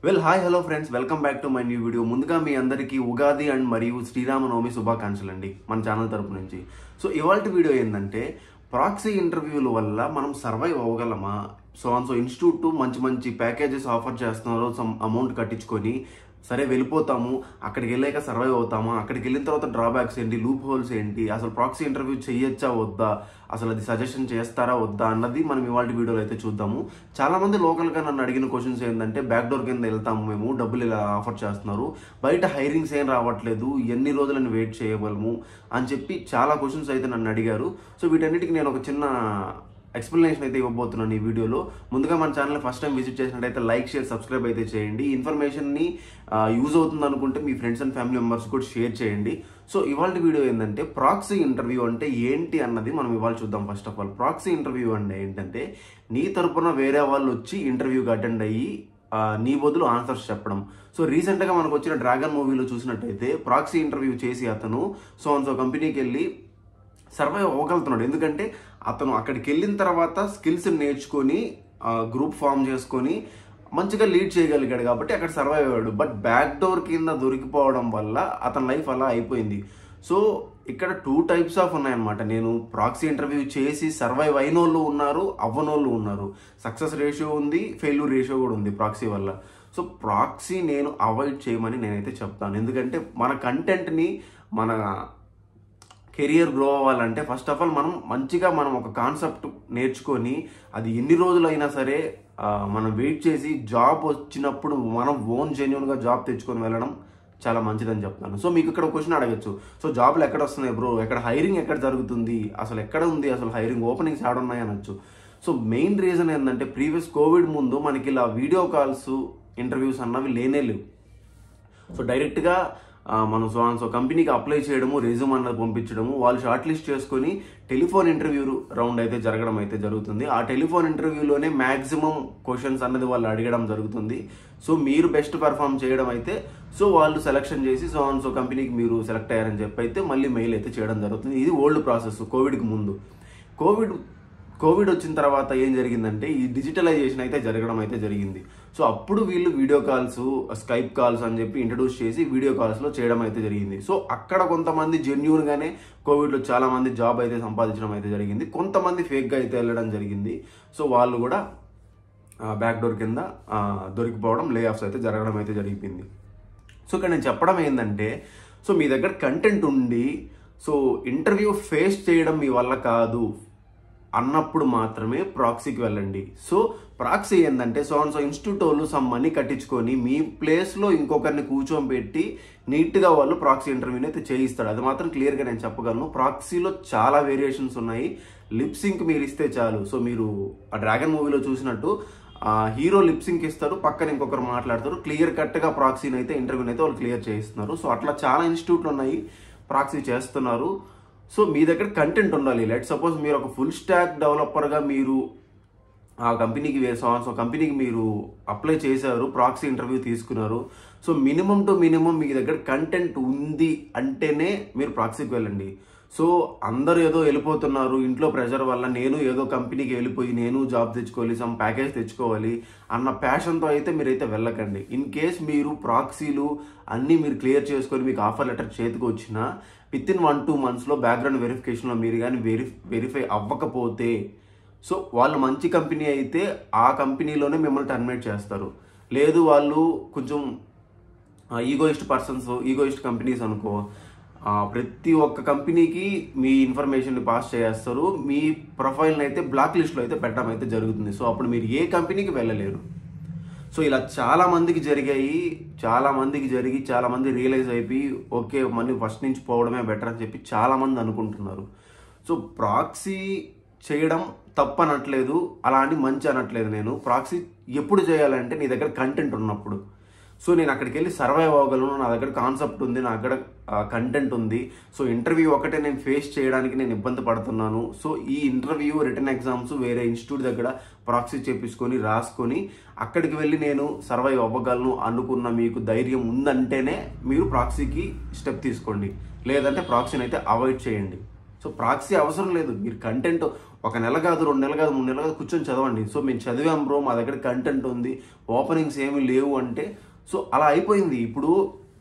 Well hi hello friends, welcome back to my new video. ముందుగా మీ అందరికీ Ugadi and మరియు శ్రీరామనవమి శుభాకాంక్షలు అండి మన ఛానల్ తరపు నుంచి. సో ఇవాల్టి వీడియో ఏంటంటే, ప్రాక్సీ ఇంటర్వ్యూల వల్ల మనం సర్వైవ్ అవ్వగలమా? సో ఇన్స్టిట్యూట్ మంచి మంచి ప్యాకేజెస్ ఆఫర్ చేస్తున్నారు, సమ్ అమౌంట్ కట్టించుకొని సరే వెళ్ళిపోతాము, అక్కడికి వెళ్ళాక సర్వైవ్ అవుతామా, అక్కడికి వెళ్ళిన తర్వాత డ్రాబ్యాక్స్ ఏంటి, లూప్ హోల్స్ ఏంటి, అసలు ప్రాక్సీ ఇంటర్వ్యూ చేయొచ్చా వద్దా, అసలు అది సజెషన్ చేస్తారా వద్దా అన్నది మనం ఇవాళ వీడియోలో అయితే చూద్దాము. చాలా మంది లోకల్గా నన్ను అడిగిన క్వశ్చన్స్ ఏంటంటే, బ్యాక్ డోర్ కింద వెళ్తాము మేము, డబ్బులు ఇలా ఆఫర్ చేస్తున్నారు, బయట హైరింగ్స్ ఏం రావట్లేదు, ఎన్ని రోజులని వెయిట్ చేయగలము అని చెప్పి చాలా క్వశ్చన్స్ అయితే నన్ను అడిగారు. సో వీటన్నిటికి నేను ఒక చిన్న ఎక్స్ప్లెనేషన్ అయితే ఇవ్వబోతున్నాను ఈ వీడియోలో. ముందుగా మన ఛానల్ ఫస్ట్ టైం విజిట్ చేసినట్టయితే లైక్, షేర్, సబ్స్క్రైబ్ అయితే చేయండి. ఈ ఇన్ఫర్మేషన్ని యూజ్ అవుతుంది అనుకుంటే మీ ఫ్రెండ్స్ అండ్ ఫ్యామిలీ మెంబర్స్ కూడా షేర్ చేయండి. సో ఇవాళ వీడియో ఏంటంటే, ప్రాక్సీ ఇంటర్వ్యూ అంటే ఏంటి అన్నది మనం ఇవాళ చూద్దాం. First of all proxy interview అంటే ఏంటంటే, నీ తరపున వేరే వాళ్ళు వచ్చి ఇంటర్వ్యూకి అటెండ్ అయ్యి నీ బదులు ఆన్సర్స్ చెప్పడం. సో రీసెంట్గా మనకు వచ్చిన డ్రాగన్ మూవీలో చూసినట్టయితే, ప్రాక్సీ ఇంటర్వ్యూ చేసి అతను సో కంపెనీకి వెళ్ళి సర్వైవ్ అవ్వగలుగుతున్నాడు. ఎందుకంటే అతను అక్కడికి వెళ్ళిన తర్వాత స్కిల్స్ నేర్చుకొని గ్రూప్ ఫామ్ చేసుకొని మంచిగా లీడ్ చేయగలిగాడు కాబట్టి అక్కడ సర్వైవ్ అయ్యాడు. బట్ బ్యాక్ డోర్ కింద దొరికిపోవడం వల్ల అతని లైఫ్ అలా అయిపోయింది. సో ఇక్కడ 2 టైప్స్ ఆఫ్ ఉన్నాయన్నమాట. నేను ప్రాక్సీ ఇంటర్వ్యూ చేసి సర్వైవ్ అయిన వాళ్ళు ఉన్నారు, అవ్వనోళ్ళు ఉన్నారు. సక్సెస్ రేషియో ఉంది, ఫెయిల్యూర్ రేషియో కూడా ఉంది ప్రాక్సీ వల్ల. సో ప్రాక్సీ నేను అవాయిడ్ చేయమని నేనైతే చెప్తాను. ఎందుకంటే మన కంటెంట్ని, మన కెరియర్ గ్రో అవ్వాలంటే ఫస్ట్ ఆఫ్ ఆల్ మనం ఒక కాన్సెప్ట్ నేర్చుకొని అది ఎన్ని రోజులైనా సరే మనం వెయిట్ చేసి జాబ్ వచ్చినప్పుడు మనం ఓన్ జెన్యూన్గా జాబ్ తెచ్చుకొని వెళ్ళడం చాలా మంచిదని చెప్తాను. సో మీకు ఇక్కడ క్వశ్చన్ అడగచ్చు, సో జాబ్లు ఎక్కడ వస్తున్నాయి బ్రో, ఎక్కడ హైరింగ్ ఎక్కడ జరుగుతుంది, అసలు ఎక్కడ ఉంది, అసలు హైరింగ్ ఓపెనింగ్స్ యాడ్ ఉన్నాయి అనొచ్చు. సో మెయిన్ రీజన్ ఏంటంటే, ప్రీవియస్ కోవిడ్ ముందు మనకి ఇలా వీడియో కాల్స్ ఇంటర్వ్యూస్ అన్నవి లేనే లేవు. సో డైరెక్ట్గా మనం సో కంపెనీకి అప్లై చేయడము, రెజ్యూమ్ అన్నది పంపించడము, వాళ్ళు షార్ట్ లిస్ట్ చేసుకొని టెలిఫోన్ ఇంటర్వ్యూ రౌండ్ అయితే జరగడం అయితే జరుగుతుంది. ఆ టెలిఫోన్ ఇంటర్వ్యూలోనే మ్యాక్సిమం క్వశ్చన్స్ అన్నది వాళ్ళు అడగడం జరుగుతుంది. సో మీరు బెస్ట్ పర్ఫామ్ చేయడం అయితే సో వాళ్ళు సెలెక్షన్ చేసి సో కంపెనీకి మీరు సెలెక్ట్ అయ్యారని చెప్పి అయితే మళ్ళీ మెయిల్ అయితే చేయడం జరుగుతుంది. ఇది ఓల్డ్ ప్రాసెస్ కోవిడ్కి ముందు. కోవిడ్ వచ్చిన తర్వాత ఏం జరిగిందంటే, ఈ డిజిటలైజేషన్ అయితే జరగడం అయితే జరిగింది. సో అప్పుడు వీళ్ళు వీడియో కాల్స్, స్కైప్ కాల్స్ అని చెప్పి ఇంట్రడ్యూస్ చేసి వీడియో కాల్స్లో చేయడం అయితే జరిగింది. సో అక్కడ కొంతమంది జెన్యూన్గానే కోవిడ్లో చాలా మంది జాబ్ అయితే సంపాదించడం అయితే జరిగింది, కొంతమంది ఫేక్గా అయితే వెళ్ళడం జరిగింది. సో వాళ్ళు కూడా బ్యాక్ డోర్ కింద దొరికిపోవడం, లే ఆఫ్స్ అయితే జరగడం అయితే జరిగింది. సో ఇక్కడ నేను చెప్పడం ఏంటంటే, సో మీ దగ్గర కంటెంట్ ఉండి సో ఇంటర్వ్యూ ఫేస్ చేయడం మీ వల్ల కాదు అన్నప్పుడు మాత్రమే ప్రాక్సీకి వెళ్ళండి. సో ప్రాక్సీ ఏంటంటే, సో ఇన్స్టిట్యూట్ వాళ్ళు సమ్ మనీ కట్టించుకొని మీ ప్లేస్లో ఇంకొకరిని కూర్చోబెట్టి నీట్గా వాళ్ళు ప్రాక్సీ ఇంటర్వ్యూని అయితే చేయిస్తాడు. అది మాత్రం క్లియర్గా నేను చెప్పగలను. ప్రాక్సీలో చాలా వేరియేషన్స్ ఉన్నాయి. లిప్సింక్ మీరు ఇస్తే చాలు. సో మీరు ఆ డ్రాగన్ మూవీలో చూసినట్టు హీరో లిప్సింక్ ఇస్తారు, పక్కన ఇంకొకరు మాట్లాడతారు, క్లియర్ కట్గా ప్రాక్సీని అయితే ఇంటర్వ్యూని అయితే వాళ్ళు క్లియర్ చేయిస్తున్నారు. సో అట్లా చాలా ఇన్స్టిట్యూట్లు ఉన్నాయి ప్రాక్సీ చేస్తున్నారు. సో మీ దగ్గర కంటెంట్ ఉండాలి. లెట్ సపోజ్ మీరు ఒక ఫుల్ స్టాక్ డెవలపర్గా మీరు ఆ కంపెనీకి కంపెనీకి మీరు అప్లై చేశారు, ప్రాక్సీ ఇంటర్వ్యూ తీసుకున్నారు. సో మినిమం టు మినిమం మీ దగ్గర కంటెంట్ ఉంది అంటేనే మీరు ప్రాక్సీకి వెళ్ళండి. సో అందరూ ఏదో వెళ్ళిపోతున్నారు ఇంట్లో ప్రెషర్ వల్ల, నేను ఏదో కంపెనీకి వెళ్ళిపోయి నేను జాబ్ తెచ్చుకోవాలి, సమ్ ప్యాకేజ్ తెచ్చుకోవాలి అన్న ప్యాషన్తో అయితే మీరైతే వెళ్ళకండి. ఇన్ కేస్ మీరు ప్రాక్సీలు అన్నీ మీరు క్లియర్ చేసుకొని మీకు ఆఫర్ లెటర్ చేతికి వచ్చినా విత్ ఇన్ 1-2 monthsలో బ్యాక్గ్రౌండ్ వెరిఫికేషన్లో మీరు కానీ వెరిఫై అవ్వకపోతే, సో వాళ్ళు మంచి కంపెనీ అయితే ఆ కంపెనీలోనే మిమ్మల్ని టర్మినేట్ చేస్తారు. లేదు వాళ్ళు కొంచెం ఈగోయిస్ట్ కంపెనీస్ అనుకో, ప్రతి ఒక్క కంపెనీకి మీ ఇన్ఫర్మేషన్ని పాస్ చేస్తారు, మీ ప్రొఫైల్ని అయితే బ్లాక్ లిస్ట్లో అయితే పెట్టడం అయితే జరుగుతుంది. సో అప్పుడు మీరు ఏ కంపెనీకి వెళ్ళలేరు. సో ఇలా చాలా మందికి జరిగి చాలా మంది రియలైజ్ అయిపోయి ఓకే మళ్ళీ ఫస్ట్ నుంచి పోవడమే బెటర్ అని చెప్పి చాలా మంది అనుకుంటున్నారు. సో ప్రాక్సీ చేయడం తప్పనట్లేదు, అలా అని మంచి అనట్లేదు. నేను ప్రాక్సీ ఎప్పుడు చేయాలంటే నీ దగ్గర కంటెంట్ ఉన్నప్పుడు. సో నేను అక్కడికి వెళ్ళి సర్వైవ్ అవ్వగలను, నా దగ్గర కాన్సెప్ట్ ఉంది, నా దగ్గర కంటెంట్ ఉంది. సో ఇంటర్వ్యూ ఒకటే నేను ఫేస్ చేయడానికి నేను ఇబ్బంది పడుతున్నాను. సో ఈ ఇంటర్వ్యూ, రిటర్న్ ఎగ్జామ్స్ వేరే ఇన్స్టిట్యూట్ దగ్గర ప్రాక్సీ చేపించుకొని రాసుకొని అక్కడికి వెళ్ళి నేను సర్వైవ్ అవ్వగలను అనుకున్న మీకు ధైర్యం ఉందంటేనే మీరు ప్రాక్సీకి స్టెప్ తీసుకోండి. లేదంటే ప్రాక్సీని అయితే అవాయిడ్ చేయండి. సో ప్రాక్సీ అవసరం లేదు. మీరు కంటెంట్ ఒక నెల కాదు, 2 నెలలు కాదు, 3 నెలలు కాదు కూర్చొని చదవండి. సో మేము చదివాం బ్రో, మా దగ్గర కంటెంట్ ఉంది, ఓపెనింగ్స్ ఏమీ లేవు అంటే సో అలా అయిపోయింది. ఇప్పుడు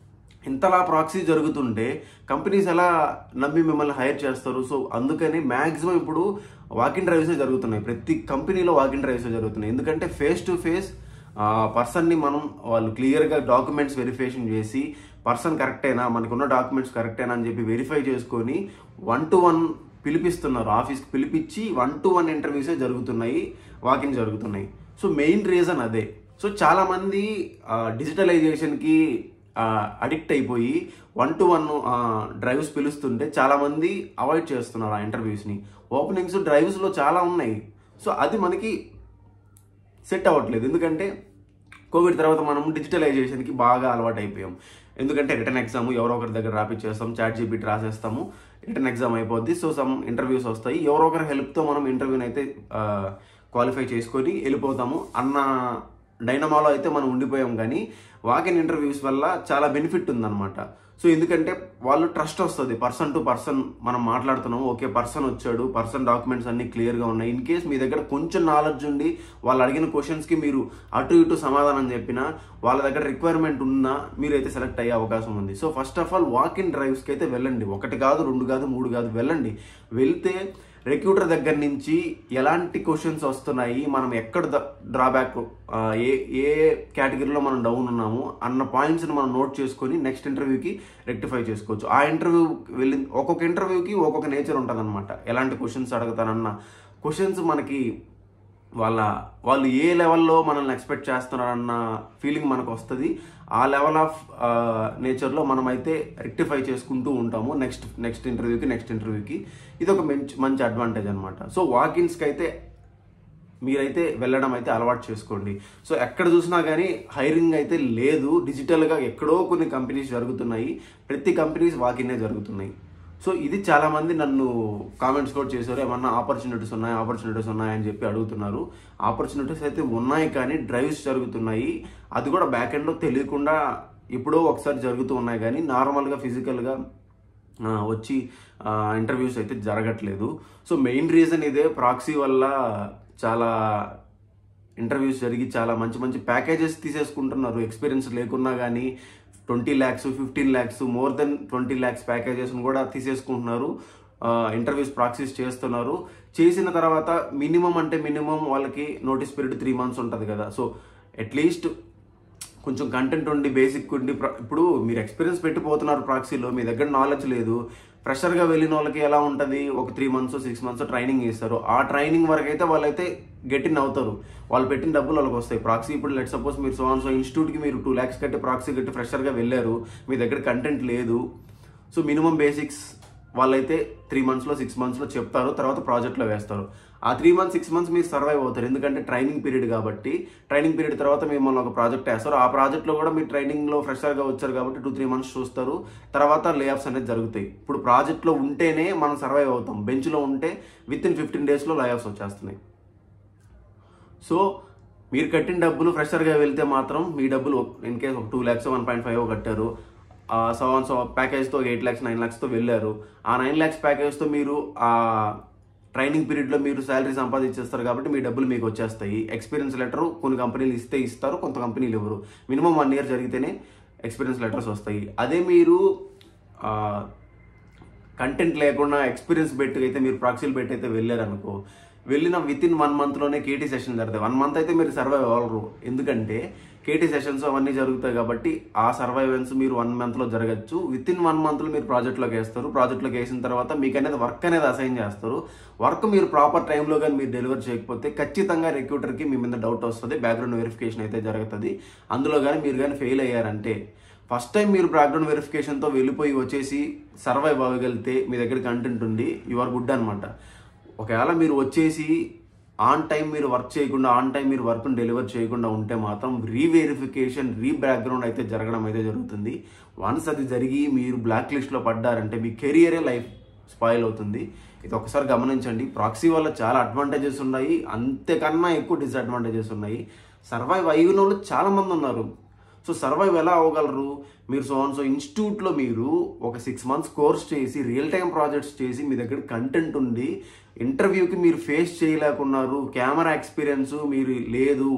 ఇంతలా ప్రాక్సీ జరుగుతుంటే కంపెనీస్ ఎలా నమ్మి మిమ్మల్ని హైర్ చేస్తారు? సో అందుకని మ్యాక్సిమం ఇప్పుడు వాకిన్ డ్రైవ్సే జరుగుతున్నాయి. ప్రతి కంపెనీలో వాకిన్ డ్రైవ్సే జరుగుతున్నాయి. ఎందుకంటే ఫేస్ టు ఫేస్ పర్సన్ని వాళ్ళు క్లియర్గా డాక్యుమెంట్స్ వెరిఫికేషన్ చేసి పర్సన్ కరెక్టేనా, మనకున్న డాక్యుమెంట్స్ కరెక్టేనా అని చెప్పి వెరిఫై చేసుకొని 1-to-1 పిలిపిస్తున్నారు. ఆఫీస్కి పిలిపించి 1-to-1 ఇంటర్వ్యూసే జరుగుతున్నాయి, వాకిన్ జరుగుతున్నాయి. సో మెయిన్ రీజన్ అదే. సో చాలామంది డిజిటలైజేషన్కి అడిక్ట్ అయిపోయి 1-to-1 డ్రైవ్స్ పిలుస్తుంటే చాలామంది అవాయిడ్ చేస్తున్నారు ఆ ఇంటర్వ్యూస్ని. ఓపెనింగ్స్ డ్రైవ్స్లో చాలా ఉన్నాయి. సో అది మనకి సెట్ అవ్వట్లేదు. ఎందుకంటే కోవిడ్ తర్వాత మనం డిజిటలైజేషన్కి బాగా అలవాటు అయిపోయాం. ఎందుకంటే రిటర్న్ ఎగ్జామ్ ఎవరో ఒకరి దగ్గర రాపిచ్చేస్తాం, ChatGPT రాసేస్తాము, రిటర్న్ ఎగ్జామ్ అయిపోద్ది. సో సమ్ ఇంటర్వ్యూస్ వస్తాయి, ఎవరో ఒకరి హెల్ప్తో మనం ఇంటర్వ్యూని అయితే క్వాలిఫై చేసుకొని వెళ్ళిపోతాము అన్న డైనమాలో అయితే మనం ఉండిపోయాం. కానీ వాకిన్ ఇంటర్వ్యూస్ వల్ల చాలా బెనిఫిట్ ఉందన్నమాట. సో ఎందుకంటే వాళ్ళు ట్రస్ట్ వస్తుంది, పర్సన్ టు పర్సన్ మనం మాట్లాడుతున్నాము, ఓకే పర్సన్ వచ్చాడు, పర్సన్ డాక్యుమెంట్స్ అన్ని క్లియర్గా ఉన్నాయి. ఇన్ కేస్ మీ దగ్గర కొంచెం నాలెడ్జ్ ఉండి వాళ్ళు అడిగిన క్వశ్చన్స్కి మీరు అటు ఇటు సమాధానం చెప్పినా, వాళ్ళ దగ్గర రిక్వైర్మెంట్ ఉన్నా మీరైతే సెలెక్ట్ అయ్యే అవకాశం ఉంది. So first of all walk in డ్రైవ్స్కి అయితే వెళ్ళండి. 1 కాదు, 2 కాదు, 3 కాదు, వెళ్ళండి. వెళ్తే రిక్రూటర్ దగ్గర నుంచి ఎలాంటి క్వశ్చన్స్ వస్తున్నాయి, మనం ఎక్కడ డ్రాబ్యాక్, ఏ కేటగిరీలో మనం డౌన్ ఉన్నాము అన్న పాయింట్స్ని మనం నోట్ చేసుకొని నెక్స్ట్ ఇంటర్వ్యూకి రెక్టిఫై చేసుకోవచ్చు. ఆ ఇంటర్వ్యూ ఒక్కొక్క ఇంటర్వ్యూకి ఒక్కొక్క నేచర్ ఉంటుంది అనమాట. ఎలాంటి క్వశ్చన్స్ అడుగుతానన్న క్వశ్చన్స్ మనకి వాళ్ళు ఏ లెవెల్లో మనల్ని ఎక్స్పెక్ట్ చేస్తున్నారన్న ఫీలింగ్ మనకు వస్తుంది. ఆ లెవెల్ ఆఫ్ నేచర్లో మనమైతే రెక్టిఫై చేసుకుంటూ ఉంటాము నెక్స్ట్ ఇంటర్వ్యూకి. ఇది ఒక మంచి అడ్వాంటేజ్ అనమాట. సో వాకిన్స్కి అయితే మీరైతే వెళ్ళడం అయితే అలవాటు చేసుకోండి. సో ఎక్కడ చూసినా కానీ హైరింగ్ అయితే లేదు, డిజిటల్గా ఎక్కడో కొన్ని కంపెనీస్ జరుగుతున్నాయి, ప్రతి కంపెనీస్ వాకిన్నే జరుగుతున్నాయి. సో ఇది చాలామంది నన్ను కామెంట్స్ కూడా చేశారు, ఏమన్నా ఆపర్చునిటీస్ ఉన్నాయని చెప్పి అడుగుతున్నారు. ఆపర్చునిటీస్ అయితే ఉన్నాయి, కానీ డ్రైవ్స్ జరుగుతున్నాయి. అది కూడా బ్యాక్ ఎండ్లో తెలియకుండా ఎప్పుడో ఒకసారి జరుగుతూ ఉన్నాయి, కానీ నార్మల్గా ఫిజికల్గా వచ్చి ఇంటర్వ్యూస్ అయితే జరగట్లేదు. సో మెయిన్ రీజన్ ఇదే, ప్రాక్సీ వల్ల చాలా ఇంటర్వ్యూస్ జరిగి చాలా మంచి ప్యాకేజెస్ తీసేసుకుంటున్నారు. ఎక్స్పీరియన్స్ లేకున్నా కానీ 20 lakhs, 15 lakhs, more than 20 lakhs ప్యాకేజెస్ని కూడా తీసేసుకుంటున్నారు. ఇంటర్వ్యూస్ ప్రాక్సీస్ చేస్తున్నారు. చేసిన తర్వాత మినిమం వాళ్ళకి నోటీస్ పీరియడ్ 3 months ఉంటుంది కదా. సో అట్లీస్ట్ కొంచెం కంటెంట్ ఉండి, బేసిక్ ఉండి, ఇప్పుడు మీరు ఎక్స్పీరియన్స్ పెట్టిపోతున్నారు ప్రాక్సీలో, మీ దగ్గర నాలెడ్జ్ లేదు. ఫ్రెషర్గా వెళ్ళిన వాళ్ళకి ఎలా ఉంటుంది, ఒక 3 months, 6 months ట్రైనింగ్ ఇస్తారు. ఆ ట్రైనింగ్ వరకు అయితే వాళ్ళైతే గెట్ ఇన్ అవుతారు, వాళ్ళు పెట్టిన డబ్బులు వాళ్ళకి వస్తాయి. ప్రాక్సీ ఇప్పుడు లెట్ సపోజ్ మీరు సో ఇన్స్టిట్యూట్కి మీరు 2 lakhs కట్టి ప్రాక్సీ కట్టి ఫ్రెషర్గా వెళ్ళారు, మీ దగ్గర కంటెంట్ లేదు. సో మినిమం బేసిక్స్ వాళ్ళైతే 3 months, 6 months చెప్తారు, తర్వాత ప్రాజెక్ట్లో వేస్తారు. ఆ 3 months, 6 months మీరు సర్వైవ్ అవుతారు. ఎందుకంటే ట్రైనింగ్ పీరియడ్ కాబట్టి, ట్రైనింగ్ పీరియడ్ తర్వాత మిమ్మల్ని ఒక ప్రాజెక్ట్ వేస్తారు. ఆ ప్రాజెక్ట్లో కూడా మీరు ట్రైనింగ్లో ఫ్రెషర్గా వచ్చారు కాబట్టి 2-3 months చూస్తారు, తర్వాత లే ఆఫ్స్ అనేది జరుగుతాయి. ఇప్పుడు ప్రాజెక్ట్లో ఉంటేనే మనం సర్వైవ్ అవుతాం, బెంచ్లో ఉంటే వితిన్ 15 days లే ఆఫ్స్ వచ్చేస్తున్నాయి. సో మీరు కట్టిన డబ్బులు ఫ్రెషర్గా వెళ్తే మాత్రం మీ డబ్బులు ఇన్ కేస్ ఒక 2 lakhs, 1.5 కట్టారు, సో ప్యాకేజ్తో 8 lakhs, 9 lakhsతో వెళ్ళారు. ఆ 9 lakhs ప్యాకేజ్తో మీరు ఆ ట్రైనింగ్ పీరియడ్లో మీరు శాలరీ సంపాదించేస్తారు కాబట్టి మీ డబ్బులు మీకు వచ్చేస్తాయి. ఎక్స్పీరియన్స్ లెటర్ కొన్ని కంపెనీలు ఇస్తారు, కొంత కంపెనీలు ఇవ్వరు. మినిమం 1 year జరిగితేనే ఎక్స్పీరియన్స్ లెటర్స్ వస్తాయి. అదే మీరు కంటెంట్ లేకుండా ఎక్స్పీరియన్స్ పెట్టి అయితే మీరు ప్రాక్సీలు పెట్టి అయితే వెళ్ళారనుకో, వెళ్ళిన వితిన్ 1 monthలోనే కేటీ సెషన్ జరుగుతాయి. 1 month అయితే మీరు సర్వైవ్ అవ్వరు, ఎందుకంటే కేటీ సెషన్స్ అవన్నీ జరుగుతాయి కాబట్టి ఆ సర్వైవెన్స్ మీరు 1 monthలో జరగచ్చు. వితిన్ 1 monthలో మీరు ప్రాజెక్ట్లోకి వేస్తారు. ప్రాజెక్ట్లోకి వేసిన తర్వాత మీకు అనేది వర్క్ అనేది అసైన్ చేస్తారు. వర్క్ మీరు ప్రాపర్ టైంలో కానీ మీరు డెలివర్ చేయకపోతే ఖచ్చితంగా రిక్రూటర్కి మీ మీద డౌట్ వస్తుంది, బ్యాక్గ్రౌండ్ వెరిఫికేషన్ అయితే జరుగుతుంది. అందులో కానీ మీరు కానీ ఫెయిల్ అయ్యారంటే, ఫస్ట్ టైం మీరు బ్యాక్గ్రౌండ్ వెరిఫికేషన్తో వెళ్ళిపోయి వచ్చేసి సర్వైవ్ అవ్వగలిగితే మీ దగ్గర కంటెంట్ ఉండి యు ఆర్ గుడ్ అనమాట. ఒకవేళ మీరు వచ్చేసి ఆన్ టైం మీరు వర్క్ చేయకుండా, ఆన్ టైం మీరు వర్క్ను డెలివర్ చేయకుండా ఉంటే మాత్రం రీవెరిఫికేషన్, బ్యాక్గ్రౌండ్ అయితే జరగడం అయితే జరుగుతుంది. వన్స్ అది జరిగి మీరు బ్లాక్ లిస్ట్లో పడ్డారంటే మీ కెరియరే లైఫ్ స్పాయిల్ అవుతుంది. ఇది ఒకసారి గమనించండి. ప్రాక్సీ వల్ల చాలా అడ్వాంటేజెస్ ఉన్నాయి, అంతేకన్నా ఎక్కువ డిసడ్వాంటేజెస్ ఉన్నాయి. సర్వైవ్ అయిన వాళ్ళు చాలామంది ఉన్నారు. సో సర్వైవ్ ఎలా అవ్వగలరు? మీరు సో ఇన్స్టిట్యూట్లో మీరు ఒక 6 months కోర్స్ చేసి రియల్ టైం ప్రాజెక్ట్స్ చేసి మీ దగ్గర కంటెంట్ ఉండి ఇంటర్వ్యూకి మీరు ఫేస్ చేయలేకున్నారు, కెమెరా ఎక్స్పీరియన్స్ మీరు లేదు,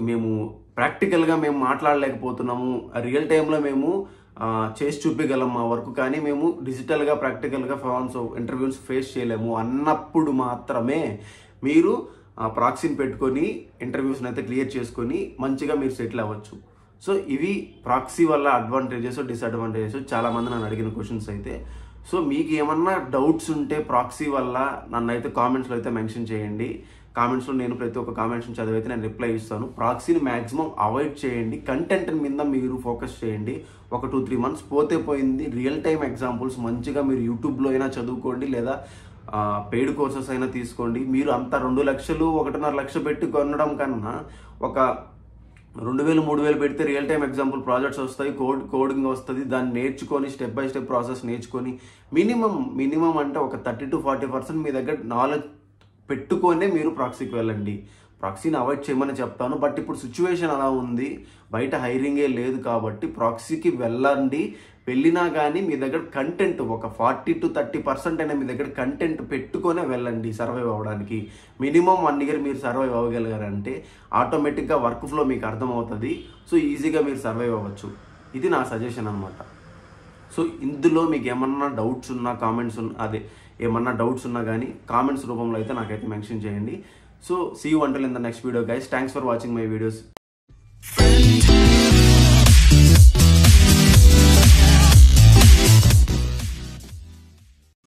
మేము ప్రాక్టికల్గా మేము మాట్లాడలేకపోతున్నాము, రియల్ టైంలో మేము చేసి చూపించగలం మా వర్క్, కానీ మేము డిజిటల్గా ప్రాక్టికల్గా ఇంటర్వ్యూస్ ఫేస్ చేయలేము అన్నప్పుడు మాత్రమే మీరు ప్రాక్సీని పెట్టుకొని ఇంటర్వ్యూస్ని అయితే క్లియర్ చేసుకొని మంచిగా మీరు సెటిల్ అవ్వచ్చు. సో ఇవి ప్రాక్సీ వల్ల అడ్వాంటేజెస్ డిసడ్వాంటేజెస్ చాలామంది నన్ను అడిగిన క్వశ్చన్స్ అయితే. సో మీకు ఏమన్నా డౌట్స్ ఉంటే ప్రాక్సీ వల్ల నన్ను అయితే కామెంట్స్లో అయితే మెన్షన్ చేయండి. కామెంట్స్లో నేను ప్రతి ఒక్క కామెంట్స్ని చదివైతే నేను రిప్లై ఇస్తాను. ప్రాక్సీని మ్యాక్సిమం అవాయిడ్ చేయండి, కంటెంట్ మీద మీరు ఫోకస్ చేయండి. ఒక 2-3 months పోతే పోయింది. రియల్ టైం ఎగ్జాంపుల్స్ మంచిగా మీరు యూట్యూబ్లో అయినా చదువుకోండి, లేదా పెయిడ్ కోర్సెస్ అయినా తీసుకోండి. మీరు అంత 2 లక్షలు 1.5 లక్షలు పెట్టి కొనడం కన్నా ఒక 2,000-3,000 పెడితే రియల్ టైం ఎగ్జాంపుల్ ప్రాజెక్ట్స్ వస్తాయి, కోడింగ్ వస్తుంది. దాన్ని నేర్చుకొని స్టెప్ బై స్టెప్ ప్రాసెస్ నేర్చుకొని మినిమం అంటే ఒక 30-40% మీ దగ్గర నాలెడ్జ్ పెట్టుకొనే మీరు ప్రాక్సీకి వెళ్ళండి. ప్రాక్సీని అవాయిడ్ చేయమని చెప్తాను. బట్ ఇప్పుడు సిచ్యువేషన్ అలా ఉంది, బయట హైరింగే లేదు కాబట్టి ప్రాక్సీకి వెళ్ళండి. వెళ్ళినా కానీ మీ దగ్గర కంటెంట్ ఒక 40-30% అయినా మీ దగ్గర కంటెంట్ పెట్టుకొనే వెళ్ళండి సర్వైవ్ అవ్వడానికి. మినిమం 1 year మీరు సర్వైవ్ అవ్వగలిగారంటే ఆటోమేటిక్గా వర్క్ ఫ్లో మీకు అర్థమవుతుంది. సో ఈజీగా మీరు సర్వైవ్ అవ్వచ్చు. ఇది నా సజెషన్ అనమాట. సో ఇందులో మీకు ఏమన్నా డౌట్స్ ఉన్నా ఏమన్నా డౌట్స్ ఉన్నా కానీ కామెంట్స్ రూపంలో అయితే నాకైతే మెన్షన్ చేయండి. So see you until in the next video guys. Thanks for watching my videos.